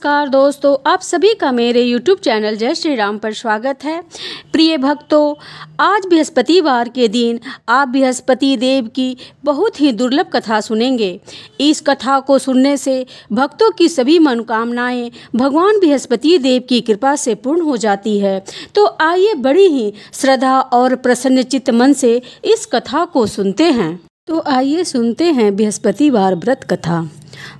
नमस्कार दोस्तों, आप सभी का मेरे YouTube चैनल जय श्री राम पर स्वागत है। प्रिय भक्तों, आज बृहस्पतिवार के दिन आप बृहस्पति देव की बहुत ही दुर्लभ कथा सुनेंगे। इस कथा को सुनने से भक्तों की सभी मनोकामनाएं भगवान बृहस्पति देव की कृपा से पूर्ण हो जाती है। तो आइए बड़ी ही श्रद्धा और प्रसन्नचित्त मन से इस कथा को सुनते हैं। तो आइए सुनते हैं बृहस्पतिवार व्रत कथा।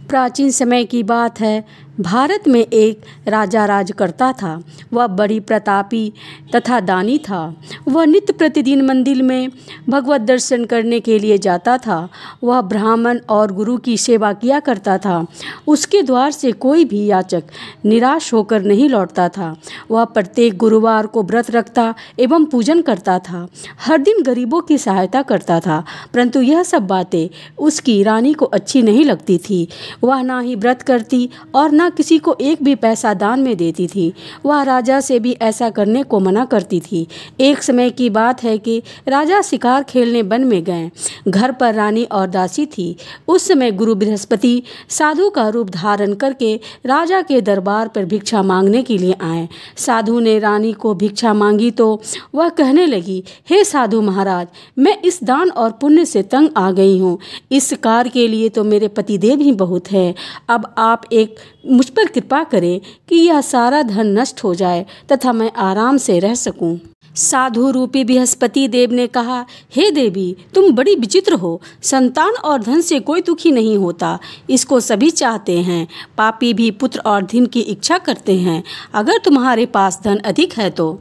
प्राचीन समय की बात है। भारत में एक राजा राज करता था। वह बड़ी प्रतापी तथा दानी था। वह नित्य प्रतिदिन मंदिर में भगवत दर्शन करने के लिए जाता था। वह ब्राह्मण और गुरु की सेवा किया करता था। उसके द्वार से कोई भी याचक निराश होकर नहीं लौटता था। वह प्रत्येक गुरुवार को व्रत रखता एवं पूजन करता था। हर दिन गरीबों की सहायता करता था। परंतु यह सब बातें उसकी रानी को अच्छी नहीं लगती थी। वह ना ही व्रत करती और ना किसी को एक भी पैसा दान में देती थी। वह राजा से भी ऐसा करने को मना करती थी। एक समय की बात है कि राजा शिकार खेलने वन में गए। घर पर रानी और दासी थी। उस समय गुरु बृहस्पति साधु का रूप धारण करके राजा के दरबार पर भिक्षा मांगने के लिए आए। साधु ने रानी को भिक्षा मांगी तो वह कहने लगी, हे साधु महाराज, मैं इस दान और पुण्य से तंग आ गई हूँ। इस कार्य के लिए तो मेरे पतिदेव ही बहुत है। अब आप एक मुझ पर कृपा करें कि यह सारा धन नष्ट हो जाए तथा मैं आराम से रह सकूं। साधु रूपी बृहस्पति देव ने कहा, हे देवी, तुम बड़ी विचित्र हो। संतान और धन से कोई दुखी नहीं होता, इसको सभी चाहते हैं। पापी भी पुत्र और धन की इच्छा करते हैं। अगर तुम्हारे पास धन अधिक है तो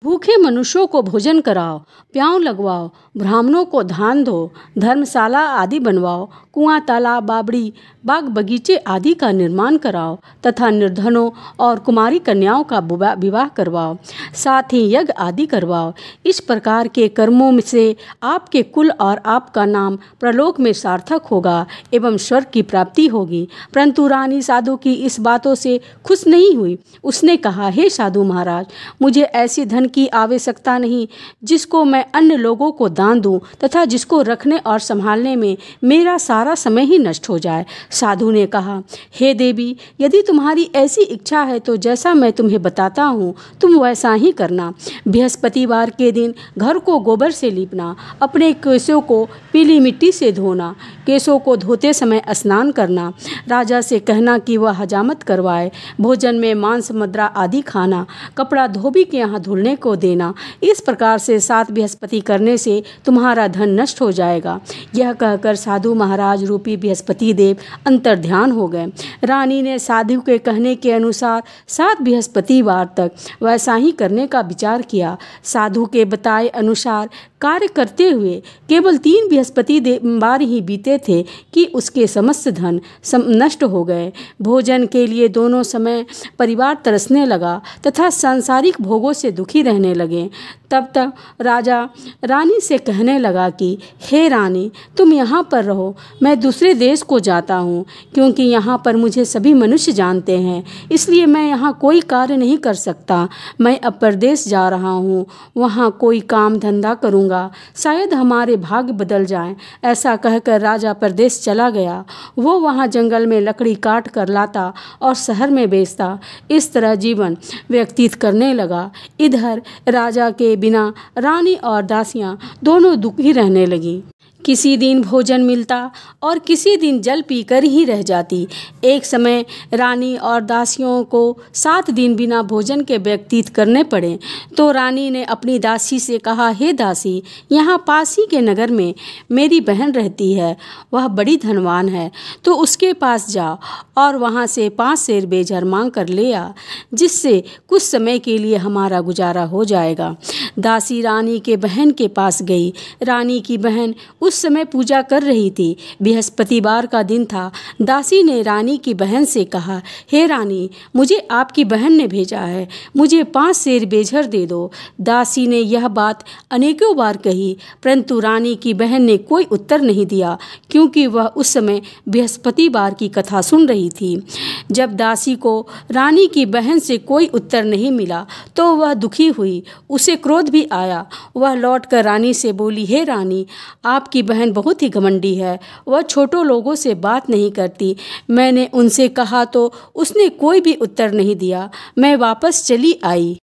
भूखे मनुष्यों को भोजन कराओ, प्याऊ लगवाओ, ब्राह्मणों को दान दो, धर्मशाला आदि बनवाओ, कुआं, तालाब, बावड़ी, बाग बगीचे आदि का निर्माण कराओ तथा निर्धनों और कुमारी कन्याओं का विवाह करवाओ, साथ ही यज्ञ आदि करवाओ। इस प्रकार के कर्मों से आपके कुल और आपका नाम प्रलोक में सार्थक होगा एवं स्वर्ग की प्राप्ति होगी। परंतु रानी साधु की इस बातों से खुश नहीं हुई। उसने कहा, हे साधु महाराज, मुझे ऐसी धन की आवश्यकता नहीं जिसको मैं अन्य लोगों को दान दूं तथा जिसको रखने और संभालने में मेरा सारा समय ही नष्ट हो जाए। साधु ने कहा, हे देवी, यदि तुम्हारी ऐसी इच्छा है तो जैसा मैं तुम्हें बताता हूँ तुम वैसा ही करना। बृहस्पतिवार के दिन घर को गोबर से लीपना, अपने केशों को पीली मिट्टी से धोना, केशों को धोते समय स्नान करना, राजा से कहना कि वह हजामत करवाए, भोजन में मांस मदिरा आदि खाना, कपड़ा धोबी के यहाँ धुलने को देना। इस प्रकार से 7 बृहस्पति करने से तुम्हारा धन नष्ट हो जाएगा। यह कहकर साधु महाराज रूपी बृहस्पति देव अंतर्ध्यान हो गए। रानी ने साधु के कहने के अनुसार 7 बृहस्पतिवार तक वैसा ही करने का विचार किया। साधु के बताए अनुसार कार्य करते हुए केवल 3 बृहस्पतिवार ही बीते थे कि उसके समस्त धन नष्ट हो गए। भोजन के लिए दोनों समय परिवार तरसने लगा तथा सांसारिक भोगों से दुखी रहने लगे। तब तक राजा रानी से कहने लगा कि हे रानी, तुम यहाँ पर रहो, मैं दूसरे देश को जाता हूँ, क्योंकि यहाँ पर मुझे सभी मनुष्य जानते हैं, इसलिए मैं यहाँ कोई कार्य नहीं कर सकता। मैं अब परदेश जा रहा हूँ, वहाँ कोई काम धंधा करूँगा, शायद हमारे भाग्य बदल जाएं। ऐसा कहकर राजा परदेश चला गया। वो वहाँ जंगल में लकड़ी काट कर लाता और शहर में बेचता। इस तरह जीवन व्यतीत करने लगा। इधर राजा के बिना रानी और दासियां दोनों दुखी रहने लगी। किसी दिन भोजन मिलता और किसी दिन जल पीकर ही रह जाती। एक समय रानी और दासियों को 7 दिन बिना भोजन के व्यतीत करने पड़े तो रानी ने अपनी दासी से कहा, हे दासी, यहाँ पास ही के नगर में मेरी बहन रहती है, वह बड़ी धनवान है, तो उसके पास जाओ और वहाँ से 5 सेर बेजर मांग कर ले आ, जिससे कुछ समय के लिए हमारा गुजारा हो जाएगा। दासी रानी के बहन के पास गई। रानी की बहन उस समय पूजा कर रही थी। बृहस्पतिवार का दिन था। दासी ने रानी की बहन से कहा, हे रानी, मुझे आपकी बहन ने भेजा है, मुझे 5 सेर बेजर दे दो। दासी ने यह बात अनेकों बार कही, परंतु रानी की बहन ने कोई उत्तर नहीं दिया, क्योंकि वह उस समय बृहस्पतिवार की कथा सुन रही थी। जब दासी को रानी की बहन से कोई उत्तर नहीं मिला तो वह दुखी हुई। उसे क्रोध भी आया। वह लौटकर रानी से बोली, हे रानी, आपकी बहन बहुत ही घमंडी है, वह छोटों लोगों से बात नहीं करती। मैंने उनसे कहा तो उसने कोई भी उत्तर नहीं दिया। मैं वापस चली आई।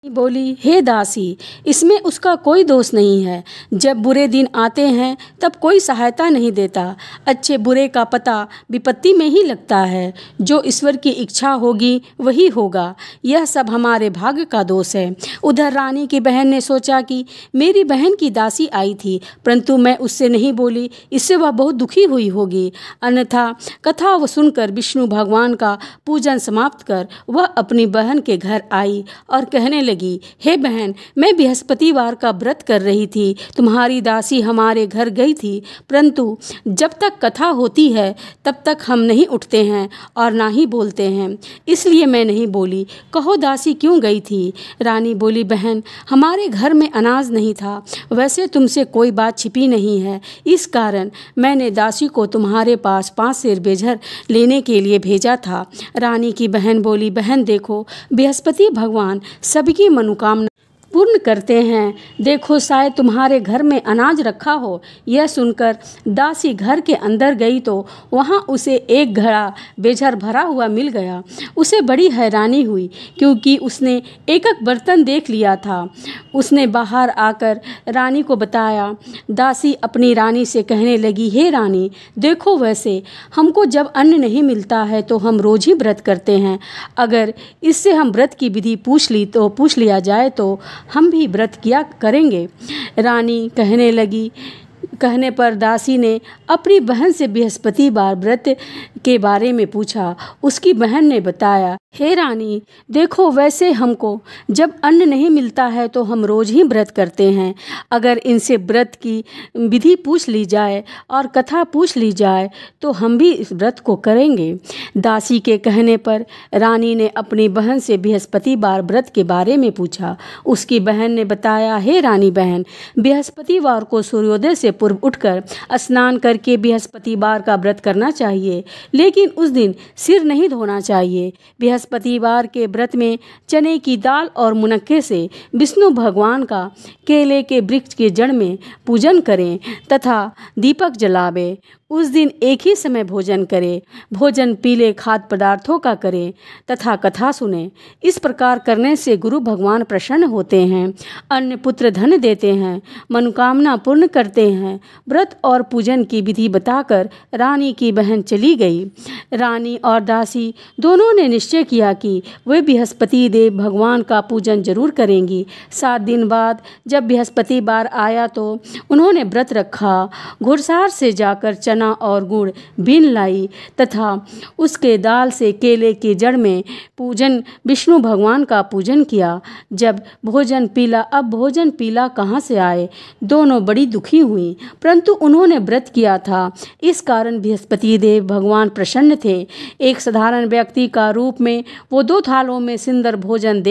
बोली, हे दासी, इसमें उसका कोई दोष नहीं है। जब बुरे दिन आते हैं तब कोई सहायता नहीं देता। अच्छे बुरे का पता विपत्ति में ही लगता है। जो ईश्वर की इच्छा होगी वही होगा। यह सब हमारे भाग्य का दोष है। उधर रानी की बहन ने सोचा कि मेरी बहन की दासी आई थी, परंतु मैं उससे नहीं बोली, इससे वह बहुत दुखी हुई होगी। अन्यथा कथा वो सुनकर विष्णु भगवान का पूजन समाप्त कर वह अपनी बहन के घर आई और कहने लगी, हे बहन, मैं बृहस्पतिवार का व्रत कर रही थी। तुम्हारी दासी हमारे घर गई थी, परंतु जब तक कथा होती है तब तक हम नहीं उठते हैं और ना ही बोलते हैं, इसलिए मैं नहीं बोली। कहो दासी क्यों गई थी? रानी बोली, बहन, हमारे घर में अनाज नहीं था। वैसे तुमसे कोई बात छिपी नहीं है, इस कारण मैंने दासी को तुम्हारे पास 5 सेर बेझर लेने के लिए भेजा था। रानी की बहन बोली, बहन देखो, बृहस्पति भगवान सबकी मनोकामना पूर्ण करते हैं। देखो, शायद तुम्हारे घर में अनाज रखा हो। यह सुनकर दासी घर के अंदर गई तो वहाँ उसे एक घड़ा बेझर भरा हुआ मिल गया। उसे बड़ी हैरानी हुई क्योंकि उसने एक एक बर्तन देख लिया था। उसने बाहर आकर रानी को बताया। दासी अपनी रानी से कहने लगी, हे रानी, देखो, वैसे हमको जब अन्न नहीं मिलता है तो हम रोज ही व्रत करते हैं। अगर इससे हम व्रत की विधि पूछ लिया जाए तो हम भी व्रत किया करेंगे। रानी कहने पर दासी ने अपनी बहन से बृहस्पतिवार व्रत के बारे में पूछा। उसकी बहन ने बताया, हे रानी, देखो, वैसे हमको जब अन्न नहीं मिलता है तो हम रोज ही व्रत करते हैं। अगर इनसे व्रत की विधि पूछ ली जाए और कथा पूछ ली जाए तो हम भी इस व्रत को करेंगे। दासी के कहने पर रानी ने अपनी बहन से बृहस्पतिवार व्रत के बारे में पूछा। उसकी बहन ने बताया, हे रानी बहन, बृहस्पतिवार को सूर्योदय से पूर्व उठकर स्नान करके बृहस्पतिवार का व्रत करना चाहिए, लेकिन उस दिन सिर नहीं धोना चाहिए। बृहस्पतिवार के व्रत में चने की दाल और मुनक्के से विष्णु भगवान का केले के वृक्ष के जड़ में पूजन करें तथा दीपक जलावे। उस दिन एक ही समय भोजन करें। भोजन पीले खाद्य पदार्थों का करें तथा कथा सुने। इस प्रकार करने से गुरु भगवान प्रसन्न होते हैं, अन्न पुत्र धन देते हैं, मनोकामना पूर्ण करते हैं। व्रत और पूजन की विधि बताकर रानी की बहन चली गई। रानी और दासी दोनों ने निश्चय किया कि वे बृहस्पति देव भगवान का पूजन जरूर करेंगी। 7 दिन बाद जब बृहस्पतिवार आया तो उन्होंने व्रत रखा। घुड़सार से जाकर चना और गुड़ बीन लाई तथा उसके दाल से केले की जड़ में पूजन विष्णु भगवान का पूजन किया। जब भोजन पीला कहाँ से आए? दोनों बड़ी दुखी हुई, परंतु उन्होंने व्रत किया था, इस कारण बृहस्पति देव भगवान प्रसन्न थे। एक साधारण व्यक्ति का रूप में वो 2 थालों में सुंदर भोजन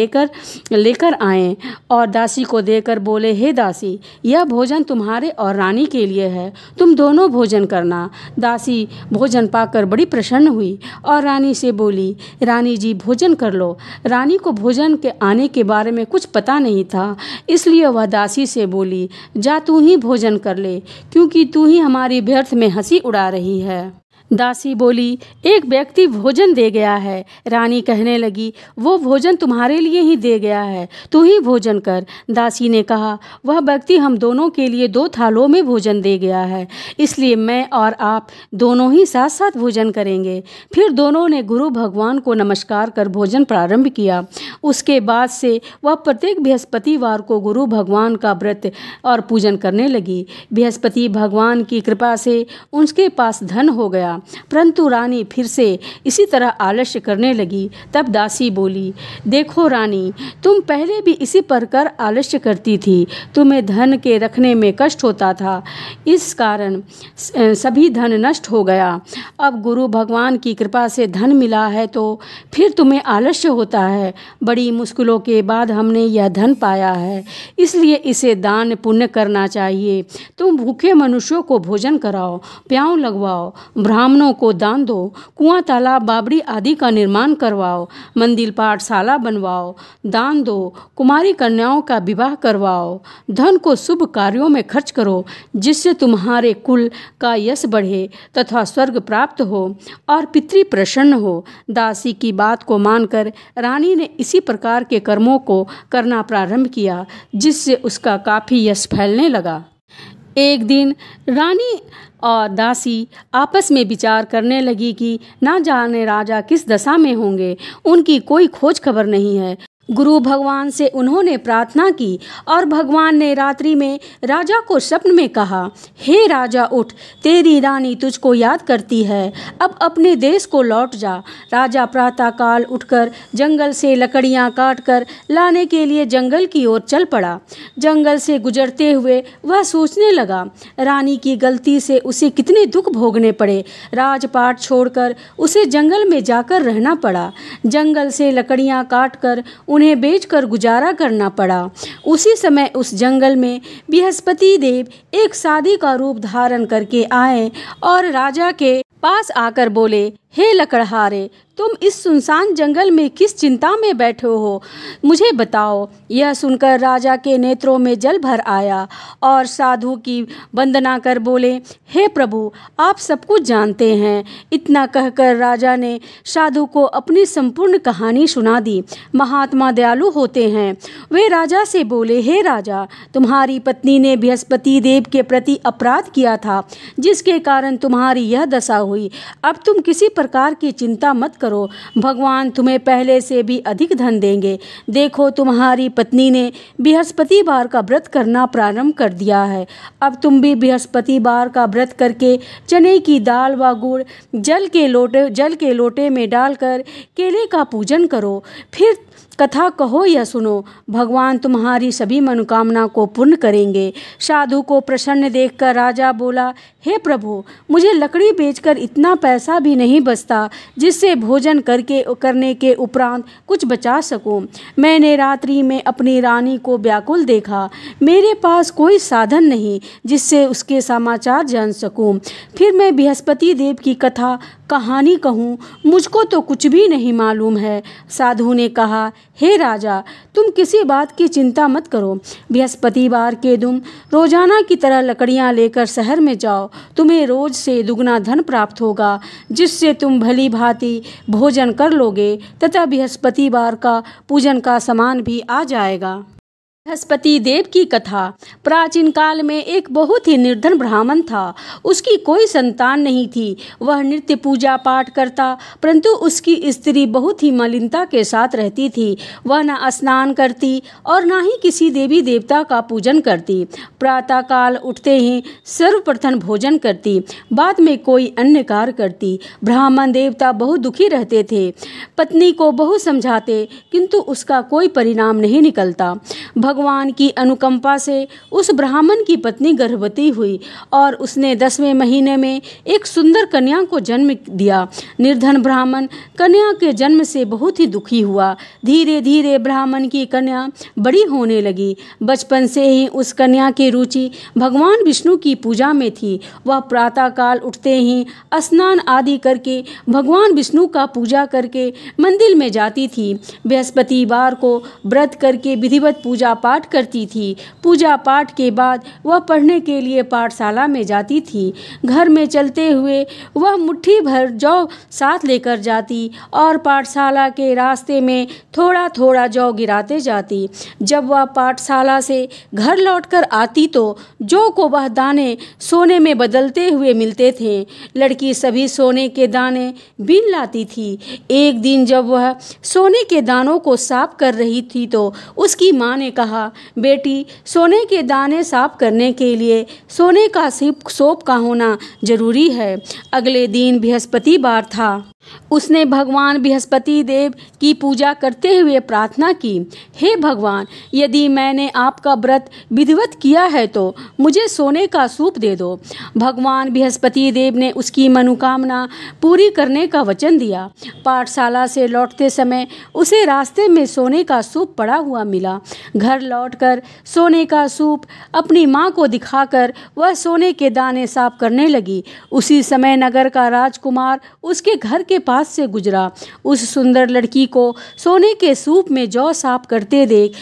लेकर आए और दासी को देकर बोले, हे दासी, यह भोजन तुम्हारे और रानी के लिए है, तुम दोनों भोजन करना। दासी भोजन पाकर बड़ी प्रसन्न हुई और रानी से बोली, रानी जी, भोजन कर लो। रानी को भोजन के आने के बारे में कुछ पता नहीं था, इसलिए वह दासी से बोली, जा तू ही भोजन कर ले, क्योंकि तू ही हमारी व्यर्थ में हंसी उड़ा रही है। दासी बोली, एक व्यक्ति भोजन दे गया है। रानी कहने लगी, वो भोजन तुम्हारे लिए ही दे गया है, तू ही भोजन कर। दासी ने कहा, वह व्यक्ति हम दोनों के लिए 2 थालों में भोजन दे गया है, इसलिए मैं और आप दोनों ही साथ साथ भोजन करेंगे। फिर दोनों ने गुरु भगवान को नमस्कार कर भोजन प्रारंभ किया। उसके बाद से वह प्रत्येक बृहस्पतिवार को गुरु भगवान का व्रत और पूजन करने लगी। बृहस्पति भगवान की कृपा से उनके पास धन हो गया, परंतु रानी फिर से इसी तरह आलस्य करने लगी। तब दासी बोली, देखो रानी, तुम पहले भी इसी प्रकार आलस्य करती थी, तुम्हें धन के रखने में कष्ट होता था, इस कारण सभी धन नष्ट हो गया। अब गुरु भगवान की कृपा से धन मिला है तो फिर तुम्हें आलस्य होता है। बड़ी मुश्किलों के बाद हमने यह धन पाया है, इसलिए इसे दान पुण्य करना चाहिए। तुम भूखे मनुष्यों को भोजन कराओ, प्याऊ लगवाओ, ब्राह्मण ब्राह्मणों को दान दो, कुआं तालाब बावड़ी आदि का निर्माण करवाओ, मंदिर पाठशाला बनवाओ, दान दो, कुमारी कन्याओं का विवाह करवाओ, धन को शुभ कार्यों में खर्च करो, जिससे तुम्हारे कुल का यश बढ़े तथा स्वर्ग प्राप्त हो और पितृ प्रसन्न हो। दासी की बात को मानकर रानी ने इसी प्रकार के कर्मों को करना प्रारंभ किया, जिससे उसका काफ़ी यश फैलने लगा। एक दिन रानी और दासी आपस में विचार करने लगी कि ना जाने राजा किस दशा में होंगे, उनकी कोई खोज खबर नहीं है। गुरु भगवान से उन्होंने प्रार्थना की और भगवान ने रात्रि में राजा को स्वप्न में कहा, हे राजा उठ, तेरी रानी तुझको याद करती है, अब अपने देश को लौट जा। राजा प्रातःकाल उठकर जंगल से लकड़ियां काटकर लाने के लिए जंगल की ओर चल पड़ा। जंगल से गुजरते हुए वह सोचने लगा, रानी की गलती से उसे कितने दुख भोगने पड़े। राजपाट छोड़कर उसे जंगल में जाकर रहना पड़ा। जंगल से लकड़ियां काटकर उन्हें बेचकर गुजारा करना पड़ा। उसी समय उस जंगल में बृहस्पति देव एक साधी का रूप धारण करके आए और राजा के पास आकर बोले, हे लकड़हारे, तुम इस सुनसान जंगल में किस चिंता में बैठे हो, मुझे बताओ। यह सुनकर राजा के नेत्रों में जल भर आया और साधु की वंदना कर बोले, हे प्रभु, आप सब कुछ जानते हैं। इतना कहकर राजा ने साधु को अपनी संपूर्ण कहानी सुना दी। महात्मा दयालु होते हैं। वे राजा से बोले, हे राजा, तुम्हारी पत्नी ने बृहस्पति देव के प्रति अपराध किया था, जिसके कारण तुम्हारी यह दशा हुई। अब तुम किसी प्रकार की चिंता मत करो, भगवान तुम्हें पहले से भी अधिक धन देंगे। देखो, तुम्हारी पत्नी ने बृहस्पतिवार का व्रत करना प्रारंभ कर दिया है। अब तुम भी बृहस्पतिवार का व्रत करके चने की दाल व गुड़ जल के लोटे में डालकर केले का पूजन करो, फिर कथा कहो या सुनो, भगवान तुम्हारी सभी मनोकामना को पूर्ण करेंगे। साधु को प्रसन्न देखकर राजा बोला, हे प्रभु, मुझे लकड़ी बेचकर इतना पैसा भी नहीं बचता जिससे भोजन करने के उपरांत कुछ बचा सकूं। मैंने रात्रि में अपनी रानी को व्याकुल देखा। मेरे पास कोई साधन नहीं जिससे उसके समाचार जान सकूं। फिर मैं बृहस्पति देव की कथा कहानी कहूँ, मुझको तो कुछ भी नहीं मालूम है। साधु ने कहा, हे राजा, तुम किसी बात की चिंता मत करो। बृहस्पतिवार के दिन रोजाना की तरह लकड़ियाँ लेकर शहर में जाओ। तुम्हें रोज से दुगना धन प्राप्त होगा, जिससे तुम भली भांति भोजन कर लोगे तथा बृहस्पतिवार का पूजन का सामान भी आ जाएगा। बृहस्पति देव की कथा। प्राचीन काल में एक बहुत ही निर्धन ब्राह्मण था। उसकी कोई संतान नहीं थी। वह नित्य पूजा पाठ करता, परंतु उसकी स्त्री बहुत ही मलिनता के साथ रहती थी। वह न स्नान करती और न ही किसी देवी देवता का पूजन करती। प्रातःकाल उठते ही सर्वप्रथम भोजन करती, बाद में कोई अन्य कार्य करती। ब्राह्मण देवता बहुत दुखी रहते थे। पत्नी को बहुत समझाते, किंतु उसका कोई परिणाम नहीं निकलता। भगवान की अनुकंपा से उस ब्राह्मण की पत्नी गर्भवती हुई और उसने 10वें महीने में एक सुंदर कन्या को जन्म दिया। निर्धन ब्राह्मण कन्या के जन्म से बहुत ही दुखी हुआ। धीरे धीरे ब्राह्मण की कन्या बड़ी होने लगी। बचपन से ही उस कन्या की रुचि भगवान विष्णु की पूजा में थी। वह प्रातःकाल उठते ही स्नान आदि करके भगवान विष्णु का पूजा करके मंदिर में जाती थी। बृहस्पतिवार को व्रत करके विधिवत पूजा पाठ करती थी। पूजा पाठ के बाद वह पढ़ने के लिए पाठशाला में जाती थी। घर में चलते हुए वह मुट्ठी भर जौ साथ लेकर जाती और पाठशाला के रास्ते में थोड़ा थोड़ा जौ गिराते जाती। जब वह पाठशाला से घर लौटकर आती तो जौ को वह दाने सोने में बदलते हुए मिलते थे। लड़की सभी सोने के दाने बीन लाती थी। एक दिन जब वह सोने के दानों को साफ कर रही थी तो उसकी माँ ने कहा, बेटी, सोने के दाने साफ करने के लिए सोने का सोप का होना जरूरी है। अगले दिन बृहस्पतिवार था। उसने भगवान बृहस्पति देव की पूजा करते हुए प्रार्थना की, हे भगवान, यदि मैंने आपका व्रत विधिवत किया है तो मुझे सोने का सूप दे दो। भगवान बृहस्पति देव ने उसकी मनोकामना पूरी करने का वचन दिया। पाठशाला से लौटते समय उसे रास्ते में सोने का सूप पड़ा हुआ मिला। घर लौटकर सोने का सूप अपनी माँ को दिखाकर वह सोने के दाने साफ करने लगी। उसी समय नगर का राजकुमार उसके घर के पास से गुजरा। उस सुंदर लड़की को सोने के सूप में जौ साफ करते देख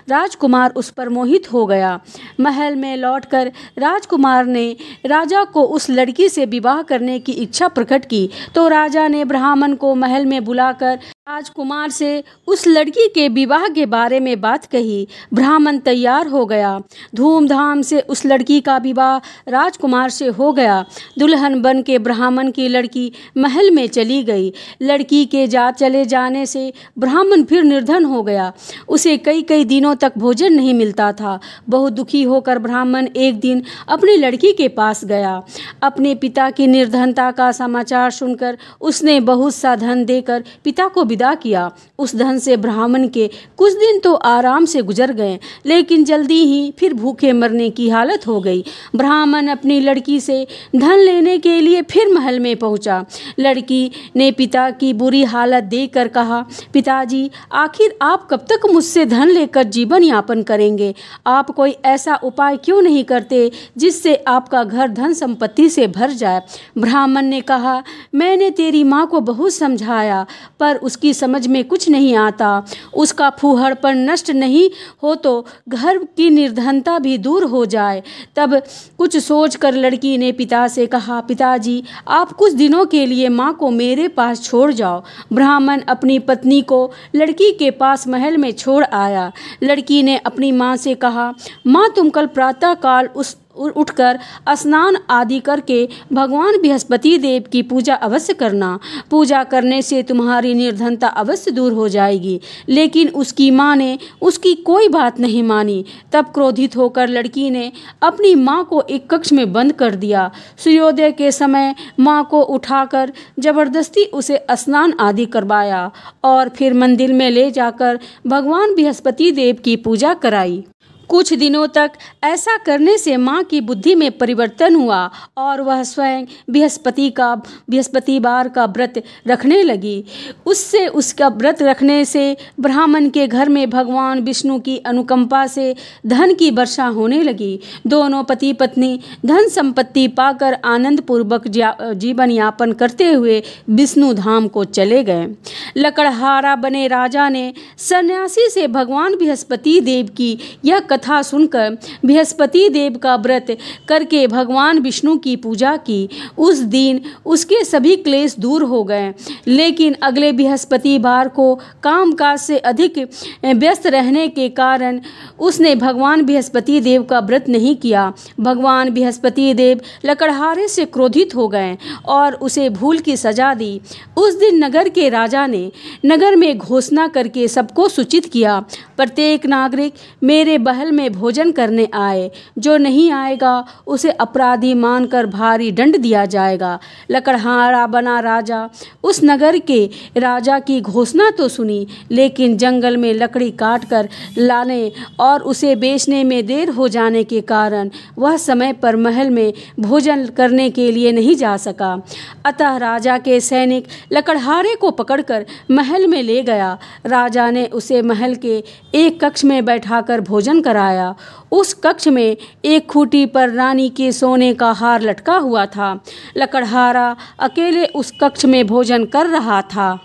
राजकुमार उस पर मोहित हो गया। महल में लौटकर राजकुमार ने राजा को उस लड़की से विवाह करने की इच्छा प्रकट की, तो राजा ने ब्राह्मण को महल में बुलाकर राजकुमार से उस लड़की के विवाह के बारे में बात कही। ब्राह्मण तैयार हो गया। धूमधाम से उस लड़की का विवाह राजकुमार से हो गया। दुल्हन बन के ब्राह्मण की लड़की महल में चली गई। लड़की के चले जाने से ब्राह्मण फिर निर्धन हो गया। उसे कई कई दिनों तक भोजन नहीं मिलता था। बहुत दुखी होकर ब्राह्मण एक दिन अपनी लड़की के पास गया। अपने पिता की निर्धनता का समाचार सुनकर उसने बहुत सा धन देकर पिता को विदा किया। उस धन से ब्राह्मण के कुछ दिन तो आराम से गुजर गए, लेकिन जल्दी ही फिर भूखे मरने की हालत हो गई। ब्राह्मण अपनी लड़की से धन लेने के लिए फिर महल में पहुंचा। लड़की ने पिता की बुरी हालत देखकर कहा, पिताजी, आखिर आप कब तक मुझसे धन लेकर जीवन यापन करेंगे? आप कोई ऐसा उपाय क्यों नहीं करते जिससे आपका घर धन संपत्ति से भर जाए? ब्राह्मण ने कहा, मैंने तेरी माँ को बहुत समझाया, पर उसकी समझ में कुछ नहीं आता। उसका फूहड़पन नष्ट नहीं हो तो घर की निर्धनता भी दूर हो जाए। तब कुछ सोचकर लड़की ने पिता से कहा, पिताजी, आप कुछ दिनों के लिए माँ को मेरे पास छोड़ जाओ। ब्राह्मण अपनी पत्नी को लड़की के पास महल में छोड़ आया। लड़की ने अपनी माँ से कहा, माँ, तुम कल प्रातः काल उठकर स्नान आदि करके भगवान बृहस्पति देव की पूजा अवश्य करना। पूजा करने से तुम्हारी निर्धनता अवश्य दूर हो जाएगी। लेकिन उसकी माँ ने उसकी कोई बात नहीं मानी। तब क्रोधित होकर लड़की ने अपनी माँ को एक कक्ष में बंद कर दिया। सूर्योदय के समय माँ को उठाकर जबरदस्ती उसे स्नान आदि करवाया और फिर मंदिर में ले जाकर भगवान बृहस्पति देव की पूजा कराई। कुछ दिनों तक ऐसा करने से माँ की बुद्धि में परिवर्तन हुआ और वह स्वयं बृहस्पतिवार का व्रत रखने लगी। उससे उसका व्रत रखने से ब्राह्मण के घर में भगवान विष्णु की अनुकंपा से धन की वर्षा होने लगी। दोनों पति पत्नी धन संपत्ति पाकर आनंद पूर्वक जीवन यापन करते हुए विष्णु धाम को चले गए। लकड़हारा बने राजा ने सन्यासी से भगवान बृहस्पति देव की यह कथा सुनकर बृहस्पति देव का व्रत करके भगवान विष्णु की पूजा की। उस दिन उसके सभी क्लेश दूर हो गए। लेकिन अगले बृहस्पतिवार को कामकाज से अधिक व्यस्त रहने के कारण उसने भगवान बृहस्पति देव का व्रत नहीं किया। भगवान बृहस्पति देव लकड़हारे से क्रोधित हो गए और उसे भूल की सजा दी। उस दिन नगर के राजा ने नगर में घोषणा करके सबको सूचित किया, प्रत्येक नागरिक मेरे महल में भोजन करने आए। जो नहीं आएगा उसे अपराधी मानकर भारी दंड दिया जाएगा। लकड़हारा बना राजा उस नगर के राजा की घोषणा तो सुनी, लेकिन जंगल में लकड़ी काट कर लाने और उसे बेचने में देर हो जाने के कारण वह समय पर महल में भोजन करने के लिए नहीं जा सका। अतः राजा के सैनिक लकड़हारे को पकड़कर महल में ले गया। राजा ने उसे महल के एक कक्ष में बैठाकर भोजन कराया। उस कक्ष में एक खूंटी पर रानी के सोने का हार लटका हुआ था। लकड़हारा अकेले उस कक्ष में भोजन कर रहा था।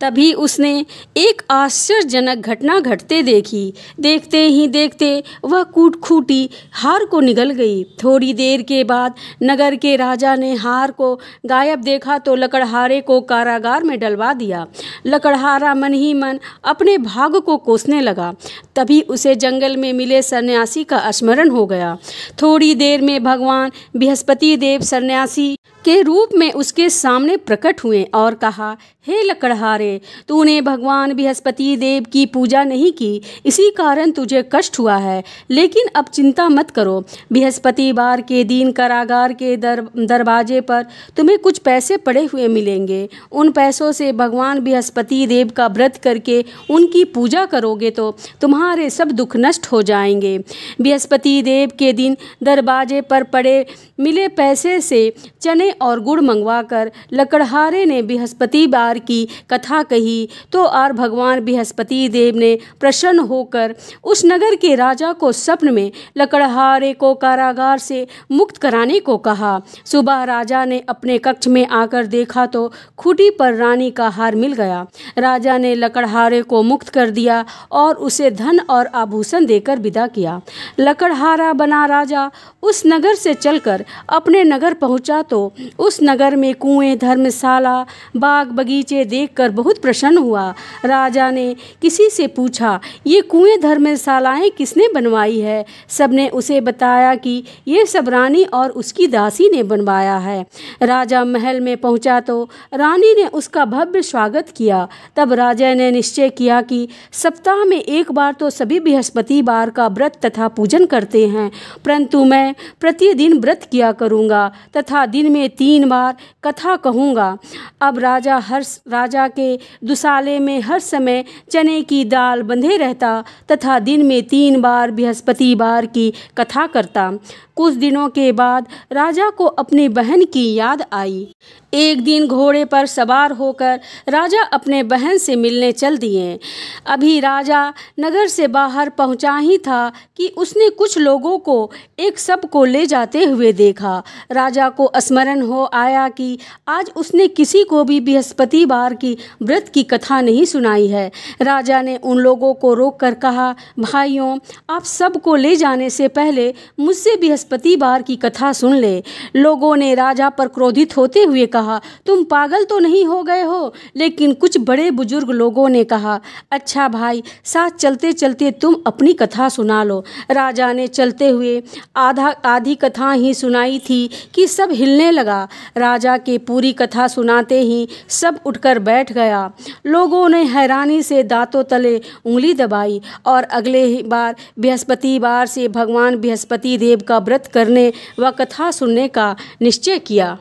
तभी उसने एक आश्चर्यजनक घटना घटते देखी। देखते ही देखते वह खूंटी हार को निगल गई। थोड़ी देर के बाद नगर के राजा ने हार को गायब देखा तो लकड़हारे को कारागार में डलवा दिया। लकड़हारा मन ही मन अपने भाग को कोसने लगा। तभी उसे जंगल में मिले सन्यासी का स्मरण हो गया। थोड़ी देर में भगवान बृहस्पति देव सन्यासी के रूप में उसके सामने प्रकट हुए और कहा, हे लकड़हारे, तूने भगवान बृहस्पति देव की पूजा नहीं की, इसी कारण तुझे कष्ट हुआ है। लेकिन अब चिंता मत करो, बृहस्पतिवार के दिन कारागार के दरवाजे पर तुम्हें कुछ पैसे पड़े हुए मिलेंगे। उन पैसों से भगवान बृहस्पति देव का व्रत करके उनकी पूजा करोगे तो तुम्हारे सब दुख नष्ट हो जाएंगे। बृहस्पति देव के दिन दरवाजे पर पड़े मिले पैसे से चने और गुड़ मंगवाकर लकड़हारे ने बृहस्पतिवार की कथा कही तो और भगवान बृहस्पति देव ने प्रसन्न होकर उस नगर के राजा को स्वप्न में लकड़हारे को कारागार से मुक्त कराने को कहा। सुबह राजा ने अपने कक्ष में आकर देखा तो खूंटी पर रानी का हार मिल गया। राजा ने लकड़हारे को मुक्त कर दिया और उसे धन और आभूषण देकर विदा किया। लकड़हारा बना राजा उस नगर से चलकर अपने नगर पहुंचा तो उस नगर में कुएं, धर्मशाला, बाग बगीचे देखकर बहुत प्रसन्न हुआ। राजा ने किसी से पूछा, ये कुएं, धर्मशालाएं किसने बनवाई है? सबने उसे बताया कि ये सब रानी और उसकी दासी ने बनवाया है। राजा महल में पहुंचा तो रानी ने उसका भव्य स्वागत किया। तब राजा ने निश्चय किया कि सप्ताह में एक बार तो सभी बृहस्पतिवार का व्रत तथा पूजन करते हैं, परंतु मैं प्रतिदिन व्रत किया करूँगा तथा दिन में 3 बार कथा कहूँगा। अब राजा के दुसाले में हर समय चने की दाल बंधे रहता तथा दिन में 3 बार बृहस्पतिवार की कथा करता। कुछ दिनों के बाद राजा को अपनी बहन की याद आई। एक दिन घोड़े पर सवार होकर राजा अपने बहन से मिलने चल दिए। अभी राजा नगर से बाहर पहुंचा ही था कि उसने कुछ लोगों को एक शव को ले जाते हुए देखा। राजा को स्मरण हो आया कि आज उसने किसी को भी बृहस्पतिवार की व्रत की कथा नहीं सुनाई है। राजा ने उन लोगों को रोककर कहा, भाइयों, आप शव को ले जाने से पहले मुझसे बृहस्पतिवार की कथा सुन ले। लोगों ने राजा पर क्रोधित होते हुए कहा, तुम पागल तो नहीं हो गए हो? लेकिन कुछ बड़े बुजुर्ग लोगों ने कहा, अच्छा भाई, साथ चलते चलते तुम अपनी कथा सुना लो। राजा ने चलते हुए आधी कथा ही सुनाई थी कि सब हिलने लगा। राजा के पूरी कथा सुनाते ही सब उठकर बैठ गया। लोगों ने हैरानी से दांतों तले उंगली दबाई और अगले ही बार बृहस्पतिवार से भगवान बृहस्पति देव का व्रत करने व कथा सुनने का निश्चय किया।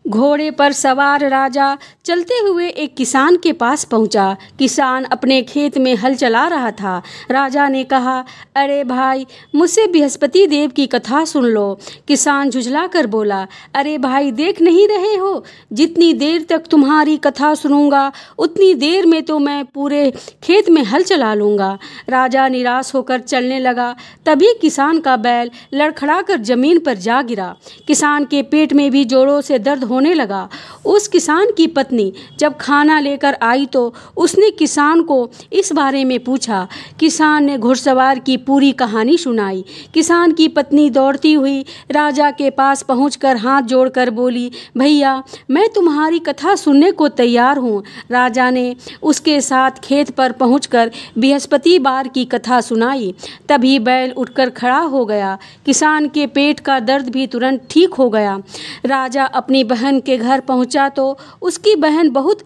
घोड़े पर सवार राजा चलते हुए एक किसान के पास पहुंचा। किसान अपने खेत में हल चला रहा था। राजा ने कहा, अरे भाई, मुझसे बृहस्पति देव की कथा सुन लो। किसान झुझला कर बोला, अरे भाई, देख नहीं रहे हो, जितनी देर तक तुम्हारी कथा सुनूंगा उतनी देर में तो मैं पूरे खेत में हल चला लूँगा। राजा निराश होकर चलने लगा। तभी किसान का बैल लड़खड़ा कर जमीन पर जा गिरा। किसान के पेट में भी जोरों से दर्द होने लगा। उस किसान की पत्नी जब खाना लेकर आई तो उसने किसान को इस बारे में पूछा। किसान ने घुड़सवार की पूरी कहानी सुनाई। किसान की पत्नी दौड़ती हुई राजा के पास पहुंचकर हाथ जोड़कर बोली, भैया, मैं तुम्हारी कथा सुनने को तैयार हूँ। राजा ने उसके साथ खेत पर पहुंचकर बृहस्पतिवार की कथा सुनाई। तभी बैल उठकर खड़ा हो गया। किसान के पेट का दर्द भी तुरंत ठीक हो गया। राजा अपनी बहन के घर पहुंचा तो उसकी बहन बहुत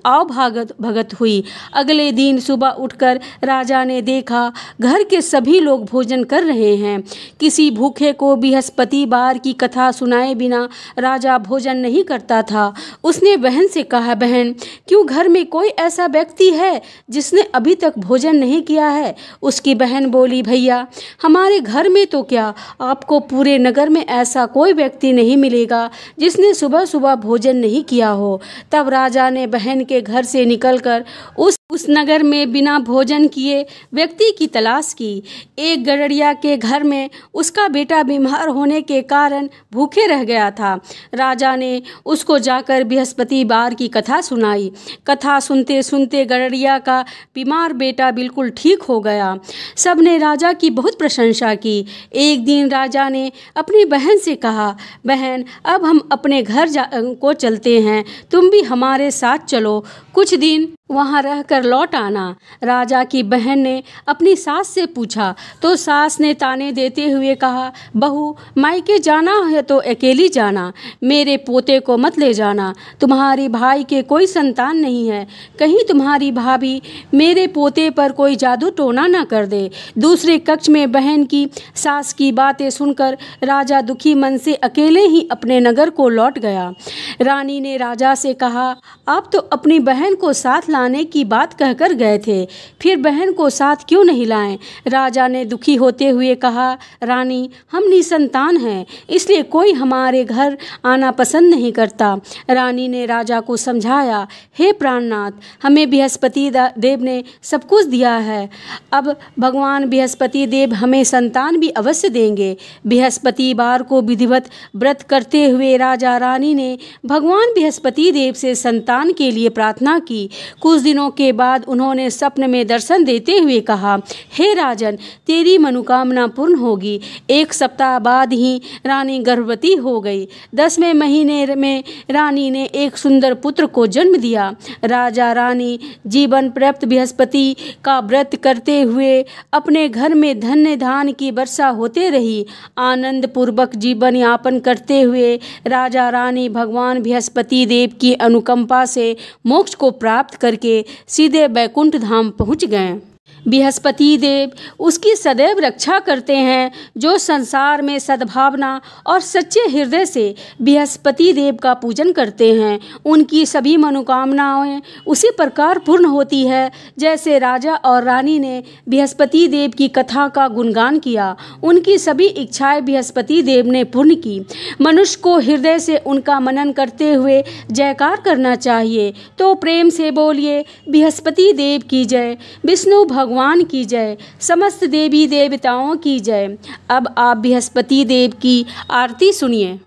भगत हुई। अगले दिन सुबह उठकर राजा ने देखा घर के सभी लोग भोजन कर रहे हैं। किसी भूखे को बृहस्पतिवार की कथा सुनाए बिना राजा भोजन नहीं करता था। उसने बहन से कहा, बहन, क्यों घर में कोई ऐसा व्यक्ति है जिसने अभी तक भोजन नहीं किया है? उसकी बहन बोली, भैया, हमारे घर में तो क्या, आपको पूरे नगर में ऐसा कोई व्यक्ति नहीं मिलेगा जिसने सुबह सुबह भोजन नहीं किया हो। तब राजा ने बहन के घर से निकलकर उस नगर में बिना भोजन किए व्यक्ति की तलाश की। एक गडरिया के घर में उसका बेटा बीमार होने के कारण भूखे रह गया था। राजा ने उसको जाकर बृहस्पतिवार की कथा सुनाई। कथा सुनते सुनते गडरिया का बीमार बेटा बिल्कुल ठीक हो गया। सबने राजा की बहुत प्रशंसा की। एक दिन राजा ने अपनी बहन से कहा, बहन, अब हम अपने घर को चलते हैं, तुम भी हमारे साथ चलो। कुछ दिन वहाँ रहकर लौट आना। राजा की बहन ने अपनी सास से पूछा तो सास ने ताने देते हुए कहा, बहू मायके जाना है तो अकेली जाना, मेरे पोते को मत ले जाना। तुम्हारी भाई के कोई संतान नहीं है, कहीं तुम्हारी भाभी मेरे पोते पर कोई जादू टोना न कर दे। दूसरे कक्ष में बहन की सास की बातें सुनकर राजा दुखी मन से अकेले ही अपने नगर को लौट गया। रानी ने राजा से कहा, आप तो अपनी बहन को साथ लाने की बात कहकर गए थे, फिर बहन को साथ क्यों नहीं लाएं? राजा ने दुखी होते हुए कहा, रानी हम निसंतान हैं, इसलिए कोई हमारे घर आना पसंद नहीं करता। रानी ने राजा को समझाया, हे प्राणनाथ, हमें बृहस्पति देव ने सब कुछ दिया है, अब भगवान बृहस्पति देव हमें संतान भी अवश्य देंगे। बृहस्पतिवार को विधिवत व्रत करते हुए राजा रानी ने भगवान बृहस्पति देव से संतान के लिए प्रार्थना की। कुछ दिनों के बाद उन्होंने स्वप्न में दर्शन देते हुए कहा, हे राजन, तेरी मनोकामना पूर्ण होगी। एक सप्ताह बाद ही रानी गर्भवती हो गई। 10वें महीने में रानी ने एक सुंदर पुत्र को जन्म दिया। राजा रानी जीवन पर्यंत बृहस्पति का व्रत करते हुए अपने घर में धन्य धान की वर्षा होते रही। आनंद पूर्वक जीवन यापन करते हुए राजा रानी भगवान बृहस्पति देव की अनुकंपा से मोक्ष को प्राप्त करके सीधे बैकुंठ धाम पहुंच गए। बृहस्पति देव उसकी सदैव रक्षा करते हैं। जो संसार में सद्भावना और सच्चे हृदय से बृहस्पति देव का पूजन करते हैं, उनकी सभी मनोकामनाएं उसी प्रकार पूर्ण होती है जैसे राजा और रानी ने बृहस्पति देव की कथा का गुणगान किया। उनकी सभी इच्छाएं बृहस्पति देव ने पूर्ण की। मनुष्य को हृदय से उनका मनन करते हुए जयकार करना चाहिए। तो प्रेम से बोलिए, बृहस्पति देव की जय, विष्णु भगवान की जय, समस्त देवी देवताओं की जय। अब आप बृहस्पति देव की आरती सुनिए।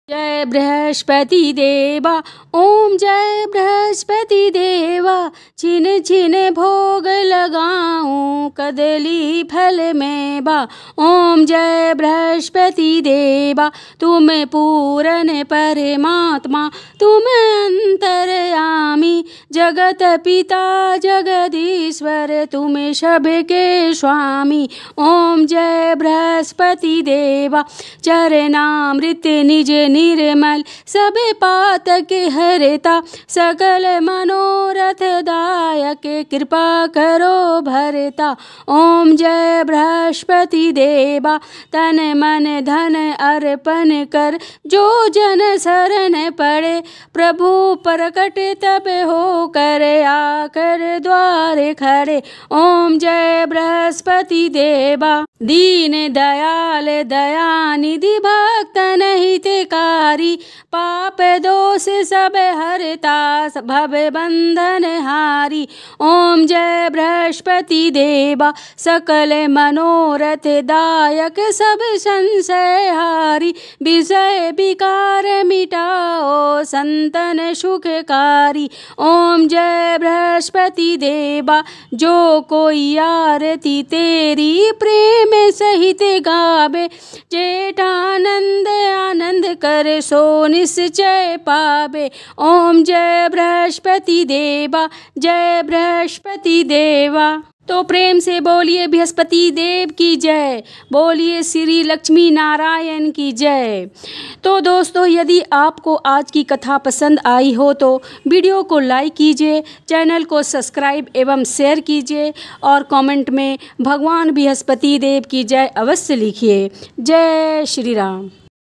जय बृहस्पति देवा, ओम जय बृहस्पति देवा, छिन छिन भोग लगाऊं कदली फल में बा। ओम जय बृहस्पति देवा, तुम पूर्ण परमात्मा, तुम अंतर्यामी, जगत पिता जगदीश्वर, तुम सबके स्वामी। ओम जय बृहस्पति देवा, चरणामृत निज निर्मल, सब पातक हरता, सकल मनोरथ दायक, कृपा करो भरता। ओम जय बृहस्पति देवा, तन मन धन अर्पण कर, जो जन शरण पड़े, प्रभु प्रकट तब हो कर, आकर द्वार खड़े। ओम जय बृहस्पति देवा, दीन दयाल दयानिधि, भक्तन हितकारी, पाप दोष सब हरता, भव बंधन हारी। ओम जय बृहस्पति देवा, सकल मनोरथ दायक, सब संशय हारी, विषय विकार मिटाओ, संतन सुखकारी। ओम जय बृहस्पति देवा, जो कोई आरती तेरी प्रेम सहित गावे, जेठानंद आनंद कर, सो निश्चय पावे। ओम जय बृहस्पति देवा, जय बृहस्पति देवा। तो प्रेम से बोलिए बृहस्पति देव की जय, बोलिए श्री लक्ष्मी नारायण की जय। तो दोस्तों, यदि आपको आज की कथा पसंद आई हो तो वीडियो को लाइक कीजिए, चैनल को सब्सक्राइब एवं शेयर कीजिए और कमेंट में भगवान बृहस्पति देव की जय अवश्य लिखिए। जय श्री राम।